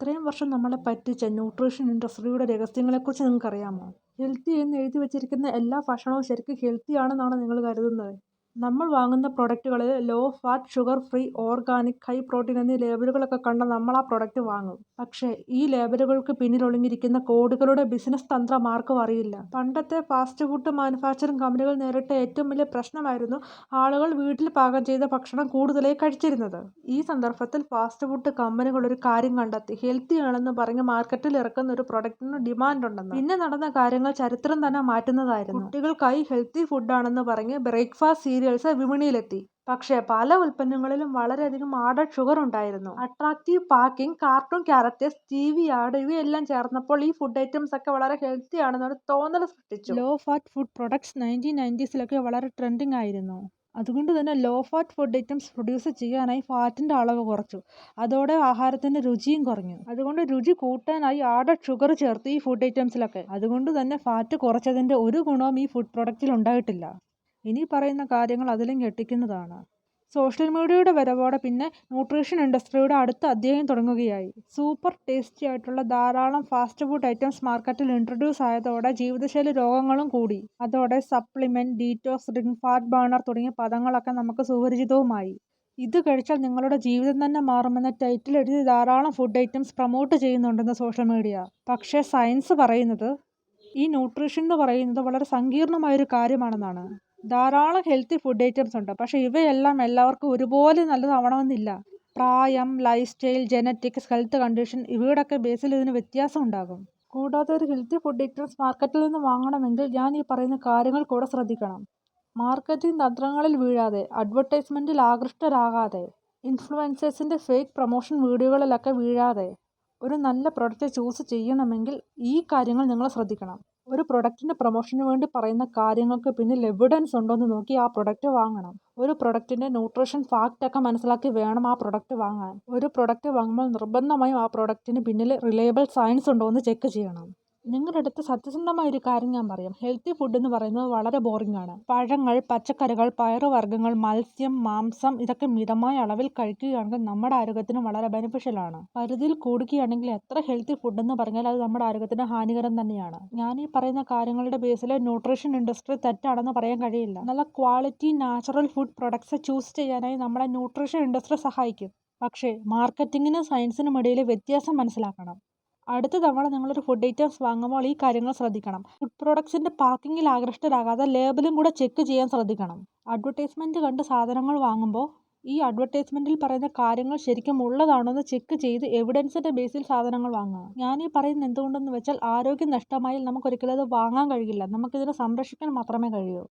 ഇത്രയും വർഷം നമ്മളെ പറ്റിച്ച ന്യൂട്രീഷൻ ഇൻഡസ്ട്രിയുടെ രഹസ്യങ്ങളെക്കുറിച്ച് നിങ്ങൾക്കറിയാമോ? ഹെൽത്തി എന്ന് എഴുതി വച്ചിരിക്കുന്ന എല്ലാ ഭക്ഷണവും ശരിക്കും ഹെൽത്തി ആണെന്നാണ് നിങ്ങൾ കരുതുന്നത്? നമ്മൾ വാങ്ങുന്ന പ്രൊഡക്റ്റുകളിൽ low fat, sugar free, organic, high protein എന്നീ ലേബലുകളൊക്കെ കണ്ട നമ്മൾ ആ പ്രൊഡക്റ്റ് വാങ്ങും. പക്ഷേ ഈ ലേബലുകൾക്ക് പിന്നിൽ ഒളിഞ്ഞിരിക്കുന്ന കോടികളുടെ ബിസിനസ് തന്ത്രം ആർക്കും അറിയില്ല. പണ്ടത്തെ ഫാസ്റ്റ് ഫുഡ് മാനുഫാക്ചറിംഗ് കമ്പനികൾ നേരിട്ട ഏറ്റവും വലിയ പ്രശ്നമായിരുന്നു ആളുകൾ വീട്ടിൽ പാകം ചെയ്ത ഭക്ഷണം കൂടുതലായി കഴിച്ചിരുന്നത്. ഈ സന്ദർഭത്തിൽ ഫാസ്റ്റ് ഫുഡ് കമ്പനികൾ ഒരു കാര്യം കണ്ടെത്തി: ഹെൽത്തി ആണെന്ന് പറഞ്ഞ് മാർക്കറ്റിൽ ഇറക്കുന്ന ഒരു പ്രൊഡക്റ്റിന് ഡിമാൻഡ് ഉണ്ടെന്ന്. പിന്നെ നടന്ന കാര്യങ്ങൾ ചരിത്രം തന്നെ മാറ്റുന്നതായിരുന്നു. കുട്ടികൾക്കായി ഹെൽത്തി ഫുഡാണെന്ന് പറഞ്ഞ് ബ്രേക്ക്ഫാസ്റ്റ് സീരിയൽസ് വിപണിയിലെത്തി. പക്ഷേ പല ഉൽപ്പന്നങ്ങളിലും വളരെയധികം ആഡഡ് ഷുഗർ ഉണ്ടായിരുന്നു. Attractive packing, cartoon characters, TV add ഇവയെല്ലാം ചേർന്നപ്പോൾ ഈ ഫുഡ് ഐറ്റംസ് ഒക്കെ വളരെ ഹെൽത്തി ആണെന്നൊരു തോന്നൽ സൃഷ്ടിച്ചു. Law fat food products 1990s വളരെ ട്രെൻഡിങ് ആയിരുന്നു. അതുകൊണ്ട് തന്നെ low fat food items produce ചെയ്യാനായി ഫാറ്റിന്റെ അളവ് കുറച്ചു. അതോടെ ആഹാരത്തിന്റെ രുചിയും കുറഞ്ഞു. അതുകൊണ്ട് രുചി കൂട്ടാനായി ആഡഡ് ഷുഗർ ചേർത്തു ഈ ഫുഡ് ഐറ്റംസിലൊക്കെ. അതുകൊണ്ട് തന്നെ ഫാറ്റ് കുറച്ചതിന്റെ ഒരു ഗുണവും ഈ ഫുഡ് പ്രൊഡക്റ്റിൽ ഉണ്ടായിട്ടില്ല. ഇനി പറയുന്ന കാര്യങ്ങൾ അതിലും ഞെട്ടിക്കുന്നതാണ്. സോഷ്യൽ മീഡിയയുടെ വരവോടെ പിന്നെ ന്യൂട്രീഷൻ ഇൻഡസ്ട്രിയുടെ അടുത്ത അധ്യായം തുടങ്ങുകയായി. സൂപ്പർ ടേസ്റ്റി ആയിട്ടുള്ള ധാരാളം ഫാസ്റ്റ് ഫുഡ് ഐറ്റംസ് മാർക്കറ്റിൽ ഇൻട്രൊഡ്യൂസ് ആയതോടെ ജീവിതശൈലി രോഗങ്ങളും കൂടി. അതോടെ supplement, detox drink, fat burner തുടങ്ങിയ പദങ്ങളൊക്കെ നമുക്ക് സുപരിചിതവുമായി. ഇത് കഴിച്ചാൽ നിങ്ങളുടെ ജീവിതം തന്നെ മാറുമെന്ന ടൈറ്റിൽ എഴുതി ധാരാളം ഫുഡ് ഐറ്റംസ് പ്രൊമോട്ട് ചെയ്യുന്നുണ്ടെന്ന് സോഷ്യൽ മീഡിയ. പക്ഷേ സയൻസ് പറയുന്നത് ഈ ന്യൂട്രീഷൻ എന്ന് പറയുന്നത് വളരെ സങ്കീർണമായൊരു കാര്യമാണെന്നാണ്. ധാരാളം ഹെൽത്തി ഫുഡ് ഐറ്റംസ് ഉണ്ട്. പക്ഷേ ഇവയെല്ലാം എല്ലാവർക്കും ഒരുപോലെ നല്ലതാവണമെന്നില്ല. പ്രായം, lifestyle, genetics, health condition ഇവയുടെയൊക്കെ ബേസിൽ ഇതിന് വ്യത്യാസം ഉണ്ടാകും. കൂടാതെ ഒരു ഹെൽത്തി ഫുഡ് ഐറ്റംസ് മാർക്കറ്റിൽ നിന്ന് വാങ്ങണമെങ്കിൽ ഞാൻ ഈ പറയുന്ന കാര്യങ്ങൾ കൂടെ ശ്രദ്ധിക്കണം. മാർക്കറ്റിംഗ് തന്ത്രങ്ങളിൽ വീഴാതെ, അഡ്വർടൈസ്മെന്റിൽ ആകൃഷ്ടരാകാതെ, ഇൻഫ്ലുവൻസേഴ്സിന്റെ ഫേക്ക് പ്രൊമോഷൻ വീഡിയോകളിലൊക്കെ വീഴാതെ ഒരു നല്ല പ്രൊഡക്റ്റ് ചൂസ് ചെയ്യണമെങ്കിൽ ഈ കാര്യങ്ങൾ നിങ്ങൾ ശ്രദ്ധിക്കണം. ഒരു പ്രൊഡക്റ്റിന്റെ പ്രൊമോഷന് വേണ്ടി പറയുന്ന കാര്യങ്ങൾക്ക് പിന്നിൽ എവിഡൻസ് ഉണ്ടോയെന്ന് നോക്കി ആ പ്രൊഡക്റ്റ് വാങ്ങണം. ഒരു പ്രൊഡക്റ്റിന്റെ ന്യൂട്രീഷൻ ഫാക്റ്റ് ഒക്കെ മനസ്സിലാക്കി വേണം ആ പ്രൊഡക്റ്റ് വാങ്ങാൻ. ഒരു പ്രൊഡക്റ്റ് വാങ്ങുമ്പോൾ നിർബന്ധമായും ആ പ്രൊഡക്റ്റിന് പിന്നിൽ റിലയബിൾ സയൻസ് ഉണ്ടോ എന്ന് ചെക്ക് ചെയ്യണം. നിങ്ങളുടെ അടുത്ത് സത്യസന്ധമായ ഒരു കാര്യം ഞാൻ പറയാം. ഹെൽത്തി ഫുഡ് എന്ന് പറയുന്നത് വളരെ ബോറിംഗ് ആണ്. പഴങ്ങൾ, പച്ചക്കറികൾ, പയറുവർഗ്ഗങ്ങൾ, മത്സ്യം, മാംസം ഇതൊക്കെ മിതമായ അളവിൽ കഴിക്കുകയാണെങ്കിൽ നമ്മുടെ ആരോഗ്യത്തിന് വളരെ ബെനിഫിഷ്യൽ ആണ്. പരിധിയിൽ കൂടുകയാണെങ്കിൽ എത്ര ഹെൽത്തി ഫുഡ് എന്ന് പറഞ്ഞാൽ അത് നമ്മുടെ ആരോഗ്യത്തിന് ഹാനികരം തന്നെയാണ്. ഞാൻ ഈ പറയുന്ന കാര്യങ്ങളുടെ ബേസിൽ ന്യൂട്രീഷൻ ഇൻഡസ്ട്രി തെറ്റാണെന്ന് പറയാൻ കഴിയില്ല. നല്ല quality natural food products choose ചെയ്യാനായി നമ്മളെ ന്യൂട്രീഷൻ ഇൻഡസ്ട്രി സഹായിക്കും. പക്ഷേ മാർക്കറ്റിങ്ങിനും സയൻസിനും ഇടയിലെ വ്യത്യാസം മനസ്സിലാക്കണം. അടുത്ത തവണ നിങ്ങളൊരു ഫുഡ് ഐറ്റംസ് വാങ്ങുമ്പോൾ ഈ കാര്യങ്ങൾ ശ്രദ്ധിക്കണം. ഫുഡ് പ്രോഡക്ട്സിന്റെ പാക്കിങ്ങിൽ ആകൃഷ്ടരാകാതെ ലേബലും കൂടെ ചെക്ക് ചെയ്യാൻ ശ്രദ്ധിക്കണം. അഡ്വർടൈസ്മെന്റ് കണ്ട് സാധനങ്ങൾ വാങ്ങുമ്പോൾ ഈ അഡ്വർടൈസ്മെന്റിൽ പറയുന്ന കാര്യങ്ങൾ ശരിക്കും ഉള്ളതാണോ എന്ന് ചെക്ക് ചെയ്ത് എവിഡൻസിന്റെ ബേസിൽ സാധനങ്ങൾ വാങ്ങുക. ഞാൻ ഈ പറയുന്നത് എന്തുകൊണ്ടെന്ന് വെച്ചാൽ ആരോഗ്യം നഷ്ടമായാൽ നമുക്കൊരിക്കലും അത് വാങ്ങാൻ കഴിയില്ല. നമുക്കിതിനെ സംരക്ഷിക്കാൻ മാത്രമേ കഴിയൂ.